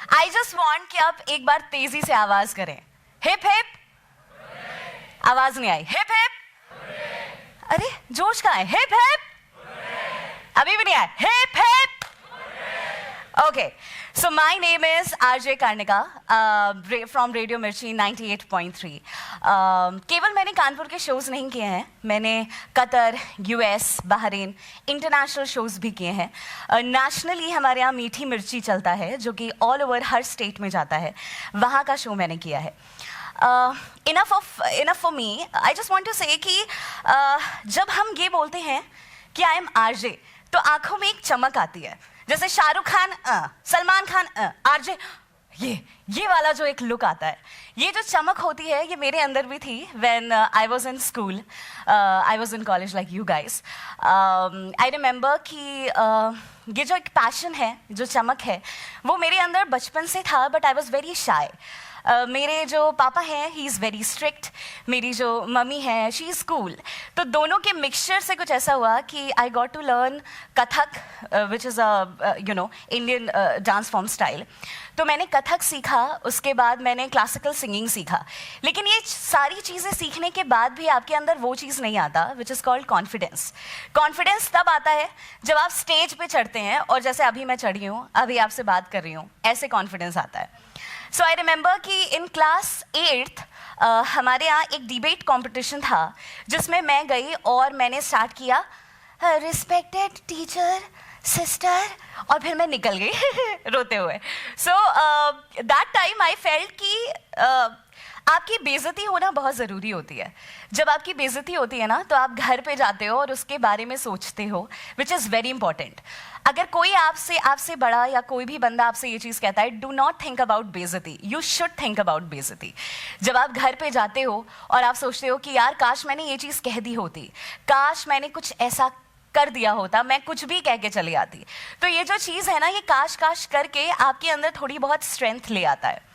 आई just want कि आप एक बार तेजी से आवाज करें, हिप हिप। आवाज नहीं आई, हिप हिप। अरे जोश कहाँ है? Hip hip. अभी भी नहीं आया, hip hip. Okay, so my name is RJ Karnika from Radio Mirchi 98.3. केवल मैंने कानपुर के शोज़ नहीं किए हैं, मैंने Qatar, US, Bahrain, international shows भी किए हैं। नेशनली हमारे यहाँ मीठी मिर्ची चलता है जो कि ऑल ओवर हर स्टेट में जाता है, वहाँ का शो मैंने किया है। enough for me. I just want to say कि जब हम ये बोलते हैं कि आई एम RJ तो आंखों में एक चमक आती है, जैसे शाहरुख खान सलमान खान RJ, ये वाला जो एक लुक आता है, ये जो चमक होती है, ये मेरे अंदर भी थी when I was in school, I was in college like you guys. I remember कि ये जो एक पैशन है, जो चमक है, वो मेरे अंदर बचपन से था, but I was very shy. मेरे जो पापा हैं ही इज़ वेरी स्ट्रिक्ट, मेरी जो मम्मी है शी इज़ कूल, तो दोनों के मिक्सचर से कुछ ऐसा हुआ कि I got to learn Kathak which is Indian dance form style. तो मैंने कथक सीखा, उसके बाद मैंने क्लासिकल सिंगिंग सीखा, लेकिन ये सारी चीज़ें सीखने के बाद भी आपके अंदर वो चीज़ नहीं आता which is called confidence. Confidence तब आता है जब आप स्टेज पे चढ़ते हैं और जैसे अभी मैं चढ़ी हूँ, अभी आपसे बात कर रही हूँ, ऐसे कॉन्फिडेंस आता है। सो आई रिमेंबर कि इन क्लास 8th हमारे यहाँ एक डिबेट कंपटीशन था जिसमें मैं गई और मैंने स्टार्ट किया रिस्पेक्टेड टीचर सिस्टर, और फिर मैं निकल गई रोते हुए। So that time I felt कि आपकी बेइज्जती होना बहुत ज़रूरी होती है। जब आपकी बेइज्जती होती है ना, तो आप घर पे जाते हो और उसके बारे में सोचते हो, विच इज़ वेरी इंपॉर्टेंट। अगर कोई आपसे बड़ा या कोई भी बंदा आपसे ये चीज़ कहता है, डू नॉट थिंक अबाउट बेइज्जती, यू शुड थिंक अबाउट बेइज्जती। जब आप घर पे जाते हो और आप सोचते हो कि यार काश मैंने ये चीज़ कह दी होती, काश मैंने कुछ ऐसा कर दिया होता, मैं कुछ भी कह के चली आती, तो ये जो चीज़ है ना, ये काश काश करके आपके अंदर थोड़ी बहुत स्ट्रेंथ ले आता है।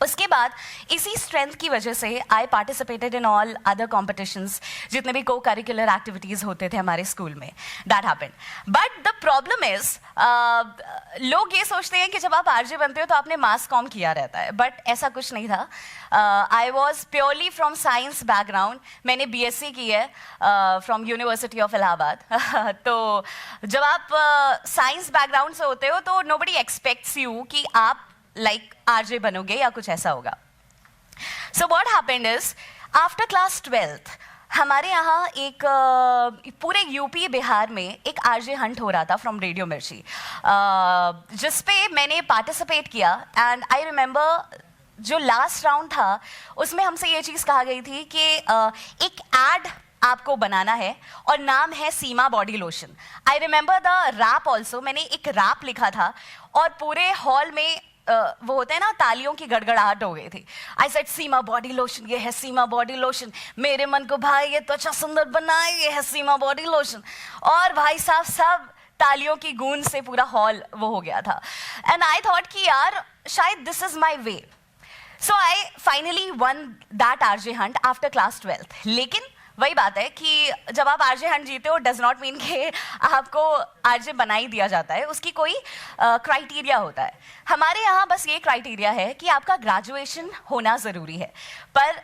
उसके बाद इसी स्ट्रेंथ की वजह से I participated in all other competitions, जितने भी को करिकुलर एक्टिविटीज़ होते थे हमारे स्कूल में, that happened. But the problem is लोग ये सोचते हैं कि जब आप RJ बनते हो तो आपने मास कॉम किया रहता है, बट ऐसा कुछ नहीं था। I was purely from science background, मैंने BSc की है फ्रॉम यूनिवर्सिटी ऑफ इलाहाबाद। तो जब आप साइंस बैकग्राउंड से होते हो तो नोबडी एक्सपेक्ट्स यू कि आप लाइक RJ बनोगे या कुछ ऐसा होगा। So what happened is after class 12th हमारे यहाँ एक पूरे यूपी बिहार में एक RJ हंट हो रहा था फ्रॉम रेडियो मिर्ची, जिसपे मैंने पार्टिसिपेट किया। एंड आई रिमेंबर जो लास्ट राउंड था उसमें हमसे ये चीज़ कहा गई थी कि एक एड आपको बनाना है और नाम है Seema body lotion. I remember the rap also, मैंने एक रैप लिखा था और पूरे हॉल में वो होते हैं ना, तालियों की गड़गड़ाहट हो गई थी। I said Seema body lotion, ये है सीमा बॉडी लोशन, मेरे मन को भाई ये त्वचा सुंदर बनाए, ये है सीमा बॉडी लोशन। और भाई साहब सब तालियों की गूंज से पूरा हॉल वो हो गया था। एंड आई थॉट कि यार शायद this is my way. So I finally one that RJ Hunt after class 12th। लेकिन वही बात है कि जब आप RJ हंट जीते हो डज नॉट मीन कि आपको RJ बना ही दिया जाता है, उसकी कोई क्राइटेरिया होता है। हमारे यहाँ बस ये क्राइटेरिया है कि आपका ग्रेजुएशन होना ज़रूरी है, पर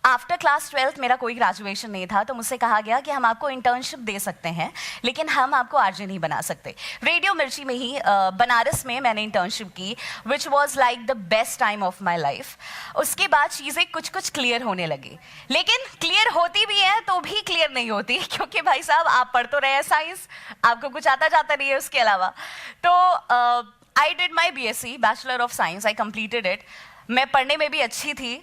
आफ्टर क्लास 12th मेरा कोई ग्रेजुएशन नहीं था, तो मुझसे कहा गया कि हम आपको इंटर्नशिप दे सकते हैं लेकिन हम आपको RJ नहीं बना सकते। रेडियो मिर्ची में ही बनारस में मैंने इंटर्नशिप की, which was like the best time of my life. उसके बाद चीज़ें कुछ कुछ क्लियर होने लगी, लेकिन क्लियर होती भी है तो भी क्लियर नहीं होती, क्योंकि भाई साहब आप पढ़ तो रहे हैं साइंस, आपको कुछ आता जाता नहीं है उसके अलावा। तो I did my BSc bachelor of science, I completed it. मैं पढ़ने में भी अच्छी थी।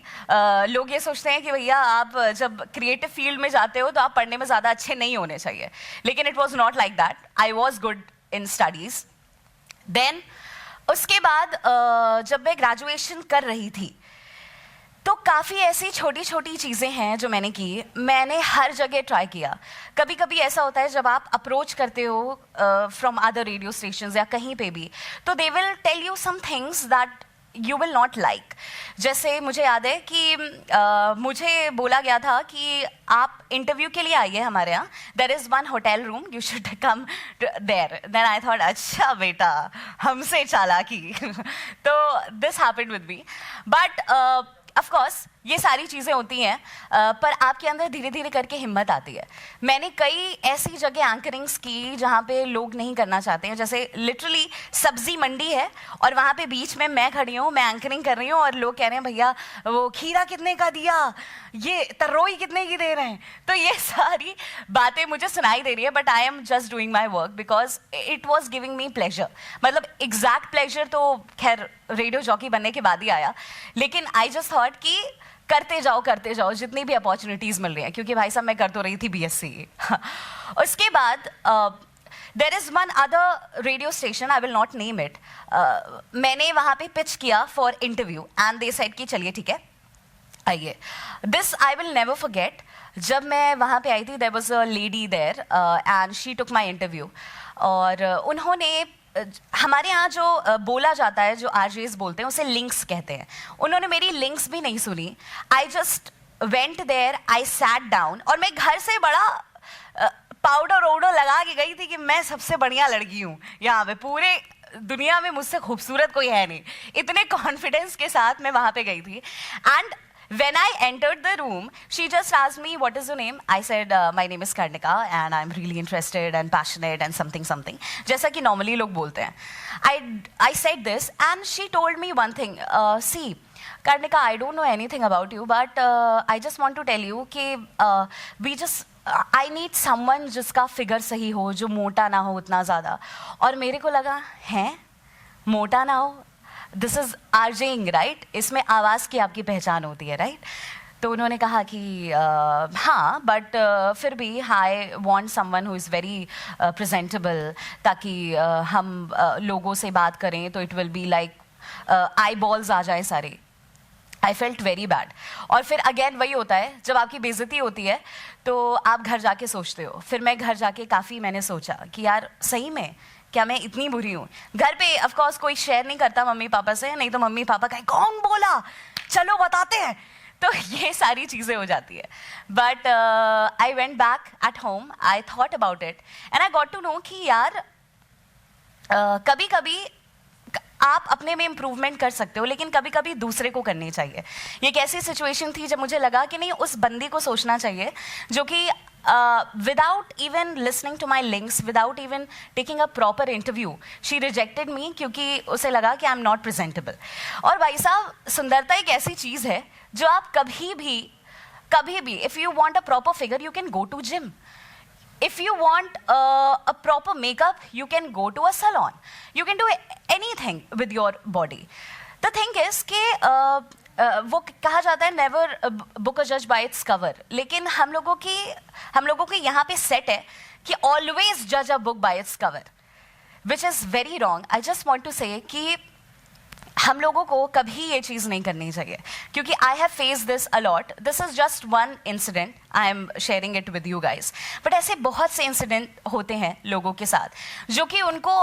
लोग ये सोचते हैं कि भैया आप जब क्रिएटिव फील्ड में जाते हो तो आप पढ़ने में ज़्यादा अच्छे नहीं होने चाहिए, लेकिन it was not like that. I was good in studies. Then उसके बाद जब मैं ग्रेजुएशन कर रही थी तो काफ़ी ऐसी छोटी छोटी चीज़ें हैं जो मैंने की। मैंने हर जगह ट्राई किया। कभी कभी ऐसा होता है जब आप अप्रोच करते हो फ्रॉम अदर रेडियो स्टेशंस या कहीं पे भी, तो they will tell you some things that you will not like. जैसे मुझे याद है कि मुझे बोला गया था कि आप इंटरव्यू के लिए आइए हमारे यहाँ, there is one hotel room, you should come there. Then I thought अच्छा बेटा हमसे चालाकी. तो this happened with me. But of course ये सारी चीज़ें होती हैं, पर आपके अंदर धीरे धीरे करके हिम्मत आती है. मैंने कई ऐसी जगह एंकरिंग्स की जहाँ पे लोग नहीं करना चाहते हैं. जैसे लिटरली सब्जी मंडी है और वहाँ पे बीच में मैं खड़ी हूँ, मैं एंकरिंग कर रही हूँ और लोग कह रहे हैं भैया वो खीरा कितने का दिया, ये तरोई कितने की दे रहे हैं. तो ये सारी बातें मुझे सुनाई दे रही है, but I am just doing my work because it was giving me pleasure. मतलब एग्जैक्ट प्लेजर तो खैर रेडियो जॉकी बनने के बाद ही आया, लेकिन आई जस्ट थॉट कि करते जाओ जितनी भी अपॉर्चुनिटीज़ मिल रही हैं, क्योंकि भाई साहब मैं कर तो रही थी बीएससी. उसके बाद there is one other radio station, I will not name it. मैंने वहाँ पे पिच किया for interview and they said कि चलिए ठीक है आइए. This I will never forget. जब मैं वहाँ पे आई थी there was a lady there and she took my interview. और उन्होंने हमारे यहाँ जो बोला जाता है, जो आरजेस बोलते हैं उसे लिंक्स कहते हैं. उन्होंने मेरी लिंक्स भी नहीं सुनी. I just went there, I sat down. और मैं घर से बड़ा पाउडर वाउडर लगा के गई थी कि मैं सबसे बढ़िया लड़की हूँ यहाँ पे, पूरे दुनिया में मुझसे खूबसूरत कोई है नहीं. इतने कॉन्फिडेंस के साथ मैं वहाँ पे गई थी. And when I entered the room, she just asked me, what is your name? I said, my name is Karnika and I'm really interested and passionate and something. जैसा कि normally लोग बोलते हैं. I said this and she told me one thing. See, Karnika, I don't know anything about you, but I just want to tell you कि I need someone जिसका figure सही हो, जो मोटा ना हो उतना ज़्यादा. और मेरे को लगा हैं मोटा ना हो, दिस इज़ आरजेइंग राइट, इसमें आवाज़ की आपकी पहचान होती है राइट. तो उन्होंने कहा कि हाँ बट फिर भी I want someone who is very presentable, ताकि हम लोगों से बात करें तो it will be like eyeballs आ जाए सारे. I felt very bad. और फिर अगेन वही होता है, जब आपकी बेइज्जती होती है तो आप घर जाके सोचते हो. फिर मैं घर जाके काफ़ी मैंने सोचा कि यार सही में क्या मैं इतनी बुरी हूँ. घर पे ऑफ कोर्स कोई शेयर नहीं करता मम्मी पापा से, नहीं तो मम्मी पापा कहें कौन बोला, चलो बताते हैं. तो ये सारी चीज़ें हो जाती है. But I went back at home, I thought about it and I got to know कि यार कभी कभी आप अपने में इम्प्रूवमेंट कर सकते हो, लेकिन कभी कभी दूसरे को करनी चाहिए. ये एक ऐसी सिचुएशन थी जब मुझे लगा कि नहीं, उस बंदी को सोचना चाहिए जो कि without even listening to my links, without even taking a proper interview, she rejected me क्योंकि उसे लगा कि I'm not presentable. और भाई साहब सुंदरता एक ऐसी चीज़ है जो आप कभी भी if you want a proper figure you can go to gym. If you want a proper makeup you can go to a salon. You can do anything with your body. The thing is कि वो कहा जाता है never book अ जज bye its cover, लेकिन हम लोगों के यहाँ पे सेट है कि ऑलवेज जज a book by its cover, which is very wrong. I just want to say कि हम लोगों को कभी ये चीज़ नहीं करनी चाहिए, क्योंकि I have face this a lot. This is just one incident, I am sharing it with you guys. But ऐसे बहुत से इंसिडेंट होते हैं लोगों के साथ जो कि उनको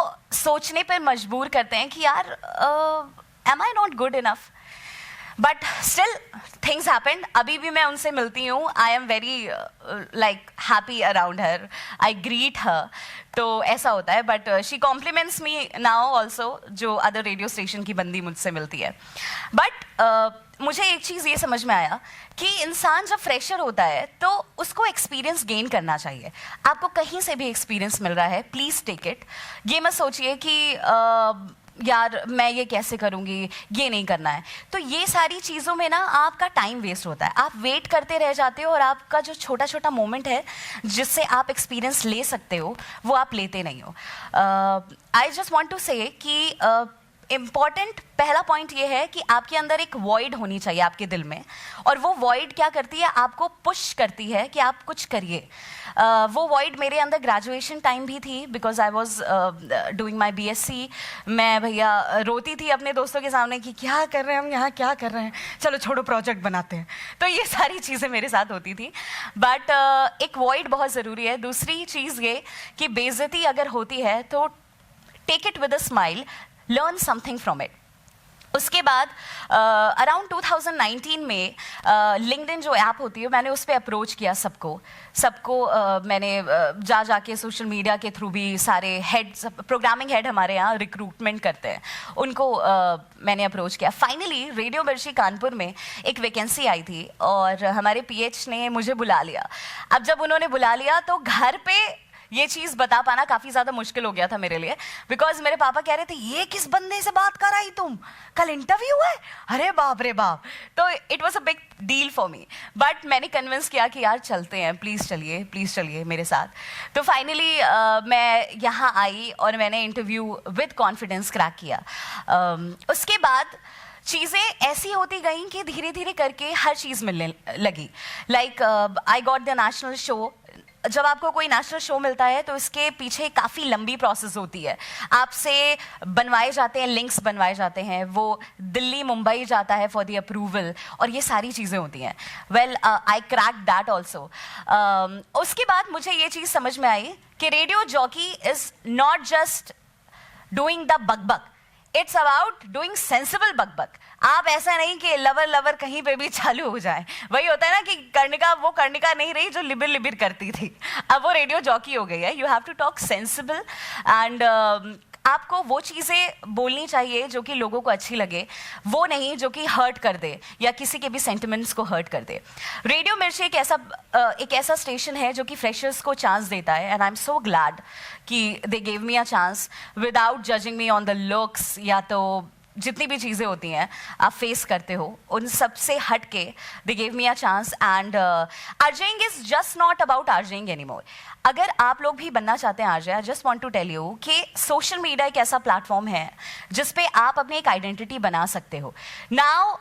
सोचने पर मजबूर करते हैं कि यार am I not good enough. But still things happen. अभी भी मैं उनसे मिलती हूँ. I am very like happy around her, I greet her. तो ऐसा होता है. But she compliments me now also, जो अदर रेडियो स्टेशन की बंदी मुझसे मिलती है. बट मुझे एक चीज़ ये समझ में आया कि इंसान जब फ्रेशर होता है तो उसको एक्सपीरियंस गेन करना चाहिए. आपको कहीं से भी एक्सपीरियंस मिल रहा है, प्लीज़ टेक इट. ये मत सोचिए कि यार मैं ये कैसे करूँगी, ये नहीं करना है. तो ये सारी चीज़ों में ना आपका टाइम वेस्ट होता है. आप वेट करते रह जाते हो और आपका जो छोटा छोटा मोमेंट है जिससे आप एक्सपीरियंस ले सकते हो वो आप लेते नहीं हो. आई जस्ट वॉन्ट टू से कि इम्पॉर्टेंट पहला पॉइंट ये है कि आपके अंदर एक वॉइड होनी चाहिए आपके दिल में, और वो वॉइड क्या करती है, आपको पुश करती है कि आप कुछ करिए. वो वॉइड मेरे अंदर ग्रेजुएशन टाइम भी थी, because I was doing my BSc. मैं भैया रोती थी अपने दोस्तों के सामने कि क्या कर रहे हैं हम यहाँ, क्या कर रहे हैं, चलो छोड़ो प्रोजेक्ट बनाते हैं. तो ये सारी चीज़ें मेरे साथ होती थी. बट एक वॉइड बहुत ज़रूरी है. दूसरी चीज़ ये कि बेइज्जती अगर होती है तो take it with a smile, learn something from it. उसके बाद अराउंड 2019 में लिंक्डइन जो ऐप होती है मैंने उस पर अप्रोच किया सबको मैंने जाके सोशल मीडिया के थ्रू भी सारे हेड्स प्रोग्रामिंग हेड हमारे यहाँ रिक्रूटमेंट करते हैं उनको मैंने अप्रोच किया। फाइनली रेडियो मिर्ची कानपुर में एक वैकेंसी आई थी और हमारे पीएच ने मुझे बुला लिया। अब जब उन्होंने बुला लिया तो घर पे ये चीज़ बता पाना काफ़ी ज़्यादा मुश्किल हो गया था मेरे लिए, बिकॉज मेरे पापा कह रहे थे ये किस बंदे से बात कर आई तुम, कल इंटरव्यू है, अरे बाप रे बाप। तो it was a big deal for me, but मैंने कन्विंस किया कि यार चलते हैं, प्लीज़ चलिए मेरे साथ। तो फाइनली मैं यहाँ आई और मैंने इंटरव्यू विद कॉन्फिडेंस क्रैक किया। उसके बाद चीज़ें ऐसी होती गई कि धीरे धीरे करके हर चीज़ मिलने लगी। Like I got the national show. जब आपको कोई नेशनल शो मिलता है तो इसके पीछे काफ़ी लंबी प्रोसेस होती है, आपसे बनवाए जाते हैं, लिंक्स बनवाए जाते हैं, वो दिल्ली मुंबई जाता है फॉर द अप्रूवल और ये सारी चीज़ें होती हैं। Well I crack that also. उसके बाद मुझे ये चीज़ समझ में आई कि radio jockey is not just doing the बकबक, इट्स अबाउट डूइंग सेंसिबल बकबक। आप ऐसा नहीं कि लवर कहीं पे भी चालू हो जाए। वही होता है ना कि कर्णिका नहीं रही जो लिबिर करती थी, अब वो रेडियो जॉकी हो गई है। You have to talk sensible and आपको वो चीज़ें बोलनी चाहिए जो कि लोगों को अच्छी लगे, वो नहीं जो कि हर्ट कर दे या किसी के भी सेंटिमेंट्स को हर्ट कर दे। रेडियो मिर्ची एक ऐसा स्टेशन है जो कि फ्रेशर्स को चांस देता है and I am so glad कि they gave me a chance without judging me on the looks या तो जितनी भी चीज़ें होती हैं आप फेस करते हो उन सब से हट के they gave me a chance. And RJing is just not about RJing anymore. अगर आप लोग भी बनना चाहते हैं RJ, I just want to tell you कि सोशल मीडिया एक ऐसा प्लेटफॉर्म है जिस पे आप अपनी एक आइडेंटिटी बना सकते हो। नाउ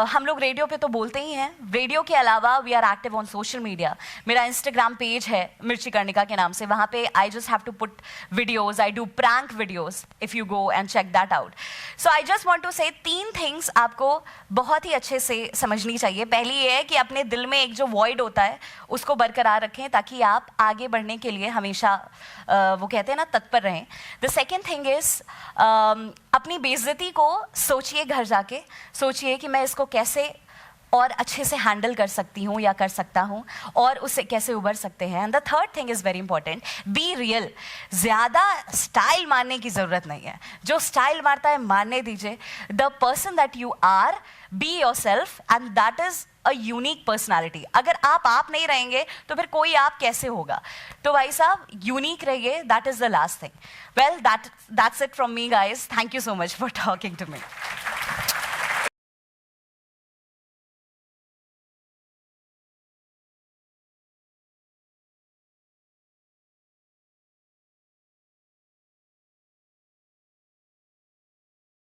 हम लोग रेडियो पे तो बोलते ही हैं, रेडियो के अलावा we are active on social media. मेरा इंस्टाग्राम पेज है मिर्ची कर्णिका के नाम से, वहाँ पे I just have to put videos, I do prank videos if you go and check that out. So I just want to say 3 things आपको बहुत ही अच्छे से समझनी चाहिए। पहली ये है कि अपने दिल में एक जो वॉइड होता है उसको बरकरार रखें ताकि आप आगे बढ़ने के लिए हमेशा वो कहते हैं ना तत्पर रहें। द सेकेंड थिंग इज़ अपनी बेइज्जती को सोचिए, घर जाके सोचिए कि मैं इसको कैसे और अच्छे से हैंडल कर सकती हूँ या कर सकता हूँ और उससे कैसे उबर सकते हैं। And the third thing is very important, be real. ज़्यादा स्टाइल मारने की ज़रूरत नहीं है, जो स्टाइल मारता है मारने दीजिए। The person that you are, be yourself and that is a unique personality. अगर आप नहीं रहेंगे तो फिर कोई आप कैसे होगा। तो भाई साहब यूनिक रहिए, that is the last thing. Well that's it from me guys, thank you so much for talking to me.